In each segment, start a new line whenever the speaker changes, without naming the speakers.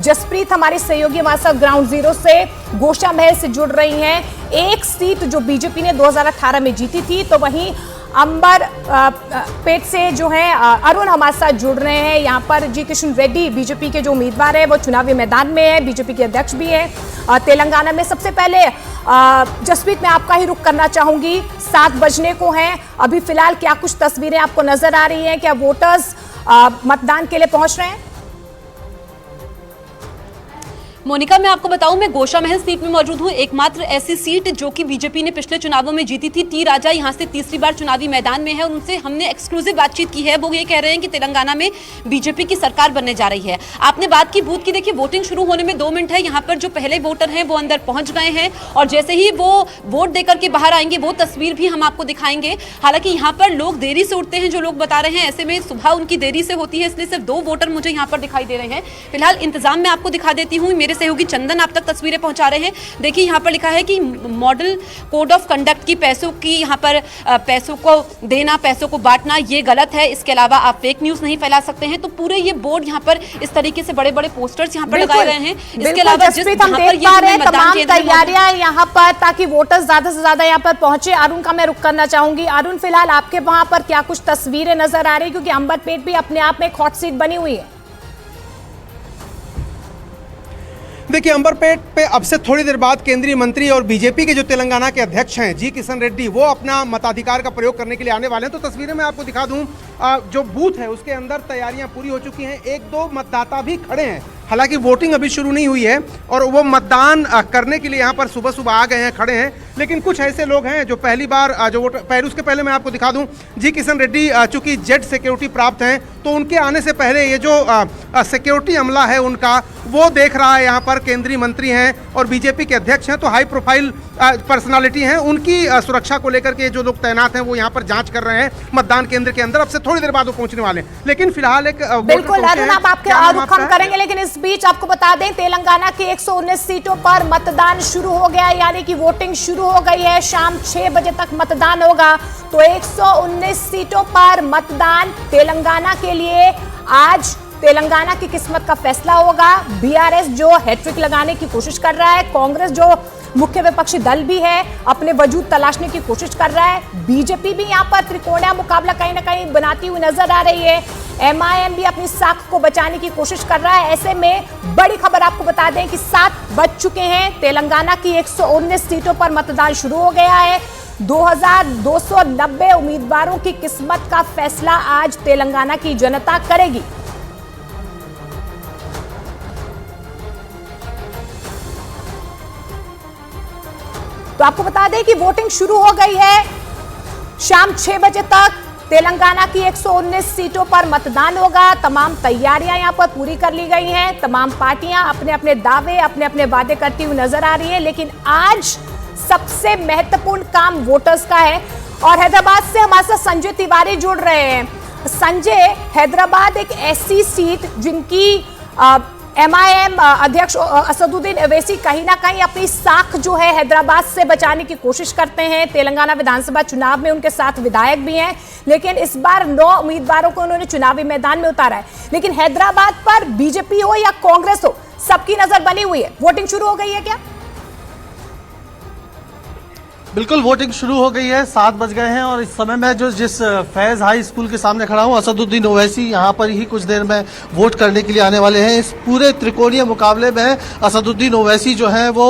जसप्रीत हमारी सहयोगी वासा ground zero से गोशा महल से जुड़ रही हैं। एक सीट जो बीजेपी ने 2018 में जीती थी, तो वहीं अंबर पेट से जो है अरुण हमारे साथ जुड़ रहे हैं। यहाँ पर जी किशन रेड्डी बीजेपी के जो उम्मीदवार है वो चुनावी मैदान में है, बीजेपी के अध्यक्ष भी है तेलंगाना में। सबसे पहले जसप्रीत, मैं आपका ही रुख करना चाहूंगी। 7 बजने को हैं, अभी फिलहाल क्या कुछ तस्वीरें आपको नजर आ रही हैं? क्या वोटर्स मतदान के लिए पहुंच रहे हैं?
मोनिका, मैं आपको बताऊं, मैं गोशा महल सीट में मौजूद हूं। एकमात्र ऐसी सीट जो कि बीजेपी ने पिछले चुनावों में जीती थी। टी राजा यहां से तीसरी बार चुनावी मैदान में है और उनसे हमने एक्सक्लूसिव बातचीत की है। वो ये कह रहे हैं कि तेलंगाना में बीजेपी की सरकार बनने जा रही है। आपने बात की बूथ की, देखिए वोटिंग शुरू होने में 2 मिनट है। यहाँ पर जो पहले वोटर हैं वो अंदर पहुंच गए हैं और जैसे ही वो वोट देकर के बाहर आएंगे वो तस्वीर भी हम आपको दिखाएंगे। हालांकि यहाँ पर लोग देरी से उठते हैं, जो लोग बता रहे हैं, ऐसे में सुबह उनकी देरी से होती है, इसलिए सिर्फ 2 वोटर मुझे यहाँ पर दिखाई दे रहे हैं। फिलहाल इंतजाम मैं आपको दिखा देती हूँ। मेरे सहयोगी चंदन आप तक तस्वीरें पहुंचा रहे हैं। देखिए यहाँ पर लिखा है कि मॉडल कोड ऑफ कंडक्ट की पैसों की यहाँ पर पैसों को देना, पैसों को बांटना, ये गलत है। इसके अलावा आप फेक न्यूज नहीं फैला सकते हैं। तो पूरे ये बोर्ड यहाँ पर इस तरीके से बड़े बड़े पोस्टर्स यहाँ पर लगाए गए हैं। इसके अलावा जिस
हम देख पा रहे हैं तमाम तैयारियां यहाँ पर, ताकि वोटर्स ज्यादा से ज्यादा यहाँ पर पहुंचे। अरुण का मैं रुख करना चाहूंगी। अरुण, फिलहाल आपके वहां पर क्या कुछ तस्वीरें नजर आ रही है? क्योंकि अंबरपेट भी अपने आप में एक हॉट सीट बनी हुई है।
देखिए, अंबरपेट पे अब से थोड़ी देर बाद केंद्रीय मंत्री और बीजेपी के जो तेलंगाना के अध्यक्ष हैं जी किशन रेड्डी, वो अपना मताधिकार का प्रयोग करने के लिए आने वाले हैं। तो तस्वीरें मैं आपको दिखा दूं, जो बूथ है उसके अंदर तैयारियां पूरी हो चुकी हैं। 1-2 मतदाता भी खड़े हैं, हालांकि वोटिंग अभी शुरू नहीं हुई है और वो मतदान करने के लिए यहाँ पर सुबह सुबह आ गए हैं, खड़े हैं। लेकिन कुछ ऐसे लोग हैं जो पहली बार जो वोट पहले, उसके पहले मैं आपको दिखा दूं, जी किशन रेड्डी चूंकि जेड सिक्योरिटी प्राप्त हैं, तो उनके आने से पहले ये जो सिक्योरिटी अमला है उनका, वो देख रहा है। यहाँ पर केंद्रीय मंत्री हैं और बीजेपी के अध्यक्ष हैं, तो हाई प्रोफाइल पर्सनालिटी हैं, उनकी सुरक्षा को लेकर के जो लोग तैनात हैं वो यहाँ पर जांच कर रहे हैं मतदान केंद्र के अंदर। अब से थोड़ी देर बाद वो पहुंचने वाले हैं। लेकिन फिलहाल एक
बिल्कुल अरुण, आप आपके रुख हम करेंगे, लेकिन इस बीच आपको बता दें तेलंगाना की 119 सीटों पर मतदान शुरू हो गया, यानी कि वोटिंग शुरू हो गई है। शाम 6 बजे तक मतदान होगा। तो 119 सीटों पर मतदान तेलंगाना के लिए आज तेलंगाना की किस्मत का फैसला होगा। बीआरएस जो हैट्रिक लगाने की कोशिश कर रहा है, कांग्रेस जो मुख्य विपक्षी दल भी है अपने वजूद तलाशने की कोशिश कर रहा है, बीजेपी भी यहाँ पर त्रिकोणीय मुकाबला कहीं ना कहीं बनाती हुई नजर आ रही है, एमआईएम भी अपनी साख को बचाने की कोशिश कर रहा है। ऐसे में बड़ी खबर आपको बता दें कि 7 बज चुके हैं। तेलंगाना की 119 सीटों पर मतदान शुरू हो गया है। 2290 उम्मीदवारों की किस्मत का फैसला आज तेलंगाना की जनता करेगी। तो आपको बता दें कि वोटिंग शुरू हो गई है। शाम 6 बजे तक तेलंगाना की 119 सीटों पर मतदान होगा। तमाम तैयारियां यहां पर पूरी कर ली गई हैं। तमाम पार्टियां अपने अपने दावे, अपने अपने वादे करती हुई नजर आ रही है। लेकिन आज सबसे महत्वपूर्ण काम वोटर्स का है और हैदराबाद से हमारे साथ संजय तिवारी जुड़ रहे हैं। संजय, हैदराबाद एक ऐसी सीट जिनकी एमआईएम अध्यक्ष असदुद्दीन ओवैसी कहीं ना कहीं अपनी साख जो है हैदराबाद से बचाने की कोशिश करते हैं। तेलंगाना विधानसभा चुनाव में उनके साथ विधायक भी हैं, लेकिन इस बार 9 उम्मीदवारों को उन्होंने चुनावी मैदान में उतारा है। लेकिन हैदराबाद पर बीजेपी हो या कांग्रेस हो, सबकी नजर बनी हुई है। वोटिंग शुरू हो गई है क्या?
बिल्कुल, वोटिंग शुरू हो गई है। 7 बज गए हैं और इस समय मैं जिस फैज हाई स्कूल के सामने खड़ा हूं, असदुद्दीन ओवैसी यहाँ पर ही कुछ देर में वोट करने के लिए आने वाले हैं। इस पूरे त्रिकोणीय मुकाबले में असदुद्दीन ओवैसी जो है वो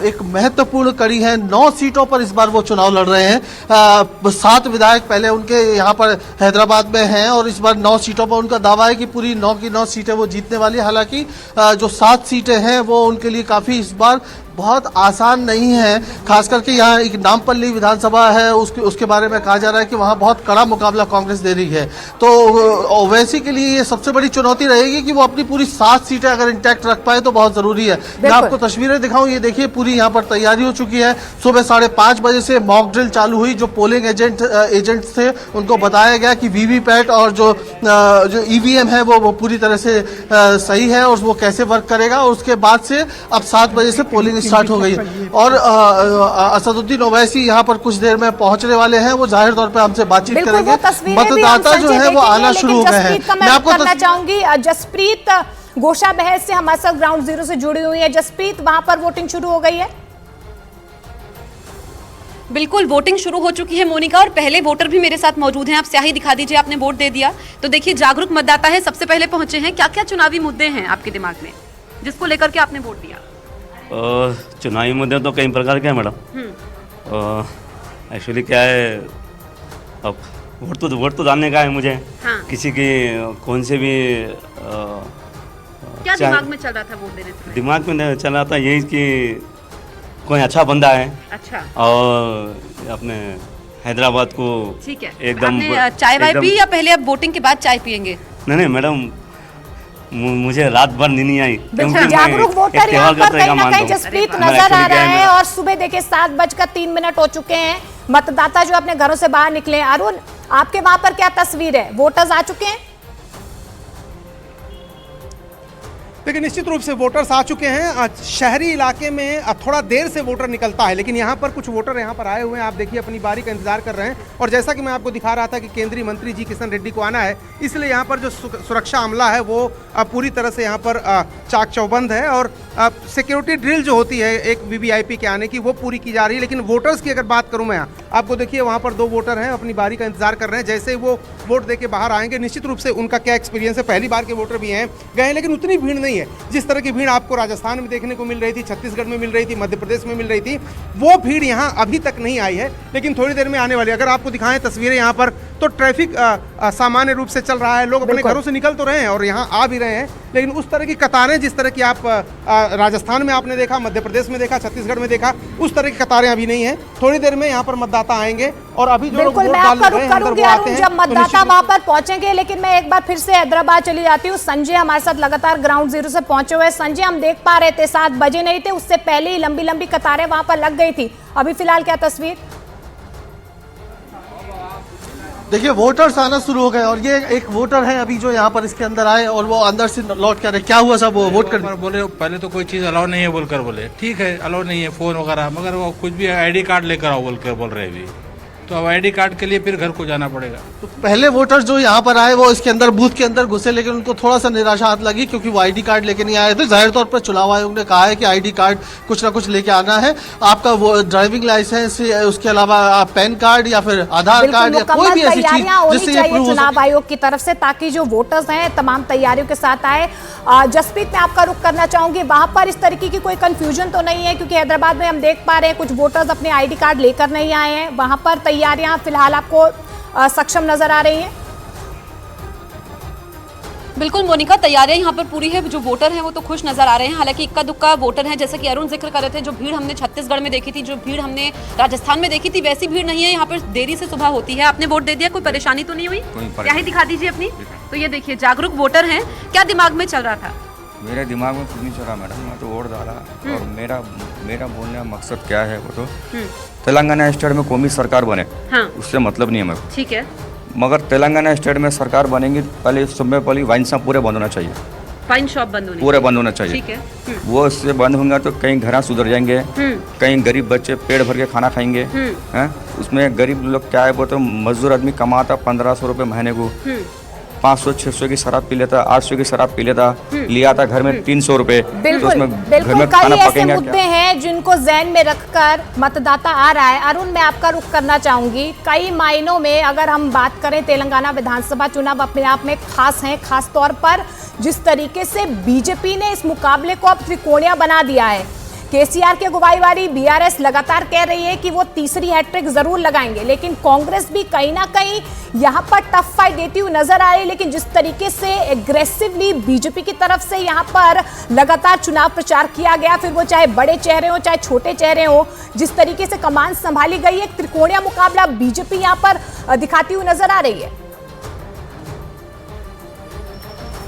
एक महत्वपूर्ण कड़ी है। 9 सीटों पर इस बार वो चुनाव लड़ रहे हैं। 7 विधायक पहले उनके यहाँ पर हैदराबाद में हैं और इस बार 9 सीटों पर उनका दावा है कि पूरी 9 की 9 सीटें वो जीतने वाली है। हालांकि जो 7 सीटें हैं वो उनके लिए काफी इस बार बहुत आसान नहीं है। खास करके यहाँ एक नामपल्ली विधानसभा है, उसके बारे में कहा जा रहा है कि वहाँ बहुत कड़ा मुकाबला कांग्रेस दे रही है। तो ओवैसी के लिए ये सबसे बड़ी चुनौती रहेगी कि वो अपनी पूरी 7 सीटें अगर इंटैक्ट रख पाए तो बहुत जरूरी है। मैं आपको तस्वीरें दिखाऊं, ये देखिए पूरी यहाँ पर तैयारी हो चुकी है। सुबह 5:30 बजे से मॉक ड्रिल चालू हुई। जो पोलिंग एजेंट्स थे उनको बताया गया कि वीवीपैट और जो ईवीएम है वो पूरी तरह से सही है और वो कैसे वर्क करेगा। और उसके बाद से अब 7 बजे से पोलिंग स्टार्ट हो गई और असदुद्दीन ओवैसी यहाँ पर कुछ देर में पहुंचने वाले हैं। वो जाहिर तौर पे हमसे बातचीत करेंगे। मतदाता जो है वो आना शुरू हो गए हैं।
मैं आपको करना चाहूंगी जसप्रीत, गोशा बहस से हमारे साथ ग्राउंड जीरो से जुड़ी हुई है जसप्रीत, वहां पर वोटिंग शुरू हो गई है।
बिल्कुल वोटिंग शुरू हो चुकी है मोनिका, और पहले वोटर भी मेरे साथ मौजूद हैं। आप स्याही दिखा दीजिए, आपने वोट दे दिया तो देखिए जागरूक मतदाता है, सबसे पहले पहुंचे हैं। क्या क्या चुनावी मुद्दे हैं आपके दिमाग में जिसको लेकर के आपने वोट दिया?
चुनावी मुद्दे तो कई प्रकार के हैं मैडम। एक्चुअली क्या है, अब वोट तो डालने का है मुझे।
हाँ।
किसी की कौन से भी
क्या दिमाग में चल रहा था वोट देने से?
दिमाग में चल रहा था यही कि कोई अच्छा बंदा है।
अच्छा,
और अपने हैदराबाद को
ठीक है।
एकदम
आपने चाय वाय पी या पहले अब वोटिंग के बाद चाय पियेंगे?
नहीं मैडम, मुझे रात भर नींद नहीं आई क्योंकि मैं
जागरूक
एक
वोटर यहाँ
त्योहार का
पर
तरीका
कहीं ना
मानता
कहीं
हूँ।
जसप्रीत
मैं
नजर आ
actually क्या
रहा
है,
है, और सुबह देखिए 7:03 होचुके हैं। मतदाता जो अपने घरों से बाहर निकले हैं। अरुण, आपके वहां पर क्या तस्वीर है? वोटर्स आ चुके हैं?
देखिए निश्चित रूप से वोटर्स आ चुके हैं। शहरी इलाके में थोड़ा देर से वोटर निकलता है, लेकिन यहाँ पर कुछ वोटर यहाँ पर आए हुए हैं। आप देखिए अपनी बारी का इंतजार कर रहे हैं। और जैसा कि मैं आपको दिखा रहा था कि केंद्रीय मंत्री जी किशन रेड्डी को आना है, इसलिए यहाँ पर जो सुरक्षा अमला है वो पूरी तरह से यहाँ पर चाक चौबंद है। और सिक्योरिटी ड्रिल जो होती है एक वीवीआईपी के आने की, वो पूरी की जा रही है। लेकिन वोटर्स की अगर बात करूँ मैं, आपको देखिए वहाँ पर 2 वोटर हैं, अपनी बारी का इंतजार कर रहे हैं। जैसे ही वो वोट दे के बाहर आएंगे, निश्चित रूप से उनका क्या एक्सपीरियंस है, पहली बार के वोटर भी हैं, गए, लेकिन उतनी भीड़ नहीं है जिस तरह की भीड़ आपको राजस्थान में देखने को मिल रही थी, छत्तीसगढ़ में मिल रही थी, मध्य प्रदेश में मिल रही थी। वो भीड़ यहाँ अभी तक नहीं आई है, लेकिन थोड़ी देर में आने वाली है। अगर आपको दिखाएं तस्वीरें यहाँ पर, तो ट्रैफिक सामान्य रूप से चल रहा है। लोग अपने घरों से निकल तो रहे हैं और यहाँ आ भी रहे हैं, लेकिन उस तरह की कतारें जिस तरह की आप राजस्थान में आपने देखा, मध्य प्रदेश में देखा, छत्तीसगढ़ में देखा, उस तरह की कतारें अभी नहीं है। थोड़ी देर में यहाँ पर मतदाता आएंगे और अभी जो
बिल्कुल मैं आपका रुख करूंगी अरुण, जब मतदाता वहां पर पहुंचेंगे। लेकिन मैं एक बार फिर से हैदराबाद चली जाती हूँ। संजय हमारे साथ लगातार ग्राउंड जीरो से पहुंचे हुए। संजय, हम देख पा रहे थे 7 बजे नहीं थे, उससे पहले ही लंबी लंबी कतारें वहां पर लग गई थी। अभी फिलहाल क्या तस्वीर?
देखिए वोटर्स आना शुरू हो गए, और ये एक वोटर है अभी जो यहाँ पर इसके अंदर आए और वो अंदर से लौट कर क्या हुआ सब वो वोट कर
बोले पहले तो कोई चीज़ अलाउ नहीं है बोलकर बोले, ठीक है अलाउ नहीं है फ़ोन वगैरह, मगर वो कुछ भी आईडी कार्ड लेकर आओ बोलकर बोल रहे भी, तो अब आईडी कार्ड के लिए फिर घर को जाना पड़ेगा।
तो पहले वोटर्स जो यहाँ पर आए वो इसके अंदर बूथ के अंदर घुसे, लेकिन उनको थोड़ा सा निराशा हाथ लगी क्योंकि वो आईडी कार्ड लेके नहीं आए थे। जाहिर तौर पर चुनाव आयोग ने कहा है कि आईडी कार्ड कुछ ना कुछ लेके आना है, आपका वो ड्राइविंग लाइसेंस, उसके अलावा पैन कार्ड या फिर आधार कार्ड या कोई भी ऐसी चीज जिससे ये प्रूव हो
चुनाव आयोग की तरफ से, ताकि जो वोटर्स हैं तमाम तैयारियों के साथ आए। जसप्रीत, मैं आपका रुख करना चाहूंगी, वहां पर इस तरीके की कोई कंफ्यूजन तो नहीं है? क्योंकि हैदराबाद में हम देख पा रहे हैं कुछ वोटर्स अपने आईडी कार्ड लेकर नहीं आए हैं। वहां पर तैयारियां फिलहाल आपको सक्षम नजर आ रही हैं?
बिल्कुल मोनिका, तैयारियां यहाँ पर पूरी है। जो वोटर हैं वो तो खुश नजर आ रहे हैं। हालांकि इक्का दुक्का वोटर हैं, जैसा कि अरुण जिक्र कर रहे थे। जो भीड़ हमने छत्तीसगढ़ में देखी थी, जो भीड़ हमने राजस्थान में देखी थी, वैसी भीड़ नहीं है। यहाँ पर देरी से सुबह होती है। आपने वोट दे दिया, कोई परेशानी तो नहीं हुई? क्या ही दिखा दीजिए अपनी। तो ये देखिए जागरूक वोटर हैं, क्या दिमाग में चल रहा था?
मेरे दिमाग में कुछ नहीं चल रहा मैडम, मैं तो वोट डाला। और मेरा बोलने का मकसद क्या है, वो तो तेलंगाना स्टेट में कौमी सरकार बने,
हाँ।
उससे मतलब नहीं है मेरे को।
ठीक है,
मगर तेलंगाना स्टेट में सरकार बनेगी, पहले सुबह पहले वाइन शॉप पूरे बंद होना चाहिए,
वाइन शॉप बंद होनी
पूरे बंद होना चाहिए।
ठीक है।
वो उससे बंद होंगे तो कहीं घर सुधर जाएंगे, कहीं गरीब बच्चे पेट भर के खाना खाएंगे। हैं उसमें गरीब लोग क्या है, वो तो मजदूर आदमी कमाता 1500 रुपये महीने को, 500-600 की शराब पी लेता, 800 की शराब पी लेता, लिया था घर में 300 रुपये।
बिल्कुल,
घर
बिल्कुल
में
कई
खाना
ऐसे
पकेगा
मुद्दे
क्या?
हैं जिनको ज़हन में रखकर मतदाता आ रहा है। अरुण, मैं आपका रुख करना चाहूंगी। कई मायनों में अगर हम बात करें, तेलंगाना विधानसभा चुनाव अपने आप में खास हैं, खास तौर पर जिस तरीके से बीजेपी ने इस मुकाबले को अब त्रिकोणीय बना दिया है। केसीआर की अगुवाई वाली बीआरएस लगातार कह रही है कि वो तीसरी हैट्रिक जरूर लगाएंगे, लेकिन कांग्रेस भी कहीं ना कहीं यहां पर टफ फाइट देती हुई नजर आ रही है। लेकिन जिस तरीके से एग्रेसिवली बीजेपी की तरफ से यहां पर लगातार चुनाव प्रचार किया गया, फिर वो चाहे बड़े चेहरे हो चाहे छोटे चेहरे हो, जिस तरीके से कमान संभाली गई, एक त्रिकोणीय मुकाबला बीजेपी यहां पर दिखाती हुई नजर आ रही है।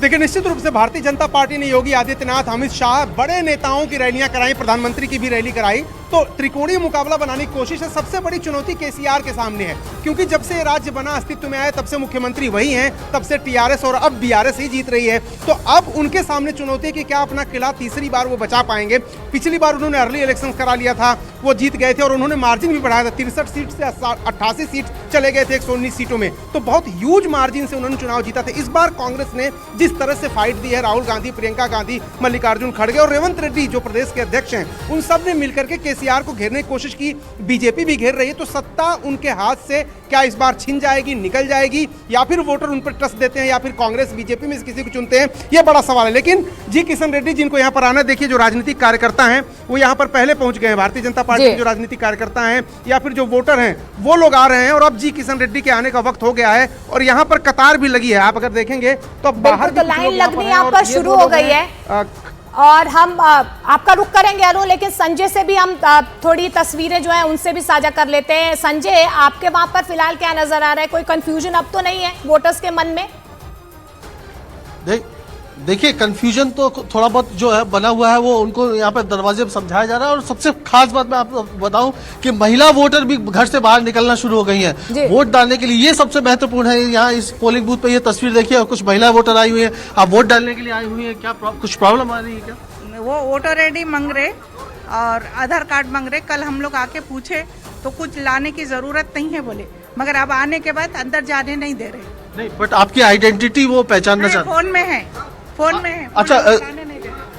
देखिए निश्चित रूप से भारतीय जनता पार्टी ने योगी आदित्यनाथ, अमित शाह, बड़े नेताओं की रैलियां कराई, प्रधानमंत्री की भी रैली कराई, तो त्रिकोणीय मुकाबला बनाने की कोशिश है। सबसे बड़ी चुनौती केसीआर के सामने है, क्योंकि जब से राज्य बना, अस्तित्व में आया, तब से मुख्यमंत्री वही हैं, तब से टीआरएस और अब बीआरएस ही जीत रही है। तो अब उनके सामने चुनौती है कि क्या अपना किला तीसरी बार वो बचा पाएंगे। पिछली बार उन्होंने अर्ली इलेक्शन करा लिया था, वो जीत गए थे और उन्होंने मार्जिन भी बढ़ाया था, 63 सीट से 88 सीट चले गए थे 119 सीटों में, तो बहुत ह्यूज मार्जिन से उन्होंने चुनाव जीता था। इस बार कांग्रेस ने जिस तरह से फाइट दी है, राहुल गांधी, प्रियंका गांधी, मल्लिकार्जुन खड़गे और रेवंत रेड्डी जो प्रदेश के अध्यक्ष हैं, उन सब ने मिलकर के केसीआर को घेरने की कोशिश की। बीजेपी भी घेर रही है, तो सत्ता उनके हाथ से क्या इस बार छिन जाएगी, निकल जाएगी, या फिर वोटर उन पर ट्रस्ट देते हैं, या फिर कांग्रेस बीजेपी में से किसी को चुनते हैं, यह बड़ा सवाल है। लेकिन जी किशन रेड्डी जिनको यहाँ पर आना, देखिए जो राजनीतिक कार्यकर्ता हैं वो यहाँ पर पहले पहुंच गए हैं, भारतीय जनता पार्टी के जो राजनीतिक कार्यकर्ता हैं या फिर जो वोटर हैं वो लोग आ रहे हैं, और अब जी किशन रेड्डी के आने का वक्त हो गया है और यहाँ पर कतार भी लगी है। आप अगर देखेंगे तो बाहर
तो लाइन लगनी यहाँ पर शुरू हो गई है और हम आपका रुख करेंगे अरुण, लेकिन संजय से भी हम थोड़ी तस्वीरें जो है उनसे भी साझा कर लेते हैं। संजय, आपके वहां पर फिलहाल क्या नजर आ रहा है? कोई कंफ्यूजन अब तो नहीं है वोटर्स के मन में?
देखिए कंफ्यूजन तो थोड़ा बहुत जो है बना हुआ है, वो उनको यहाँ पे दरवाजे पर समझाया जा रहा है। और सबसे खास बात मैं आपको बताऊं कि महिला वोटर भी घर से बाहर निकलना शुरू हो गई हैं वोट डालने के लिए, ये सबसे महत्वपूर्ण है। यहाँ इस पोलिंग बूथ पे ये तस्वीर देखिए, और कुछ महिला वोटर आई हुई है, आप वोट डालने के लिए आई हुई है। क्या कुछ प्रॉब्लम आ रही है क्या?
वो वोटर आईडी मांग रहे और आधार कार्ड मांग रहे। कल हम लोग आके पूछे तो कुछ लाने की जरूरत नहीं है बोले, मगर अब आने के बाद अंदर जाने नहीं दे रहे।
नहीं, बट आपकी आइडेंटिटी वो पहचानना चाहते,
फोन में है, फोन में है।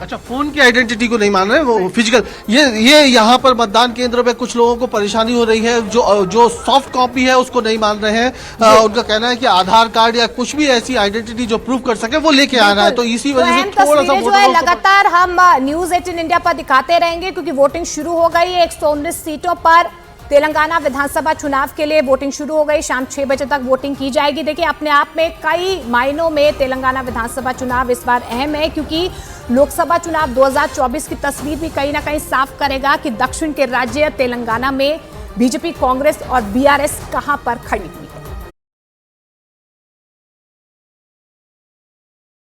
अच्छा, फोन की आइडेंटिटी को नहीं मान रहे, वो फिजिकल। ये यहाँ पर मतदान केंद्र पे कुछ लोगों को परेशानी हो रही है, जो सॉफ्ट कॉपी है उसको नहीं मान रहे हैं। उनका कहना है कि आधार कार्ड या कुछ भी ऐसी आइडेंटिटी जो प्रूव कर सके वो लेके आना है, तो इसी वजह से थोड़ा सा
जो है लगातार हम न्यूज 18 इंडिया पर दिखाते रहेंगे, क्योंकि वोटिंग शुरू हो गई है। 119 सीटों पर तेलंगाना विधानसभा चुनाव के लिए वोटिंग शुरू हो गई। शाम 6 बजे तक वोटिंग की जाएगी। देखिए, अपने आप में कई मायनों में तेलंगाना विधानसभा चुनाव इस बार अहम है, क्योंकि लोकसभा चुनाव 2024 की तस्वीर भी कहीं ना कहीं साफ करेगा कि दक्षिण के राज्य तेलंगाना में बीजेपी, कांग्रेस और बीआरएस कहां पर खड़ी हुई।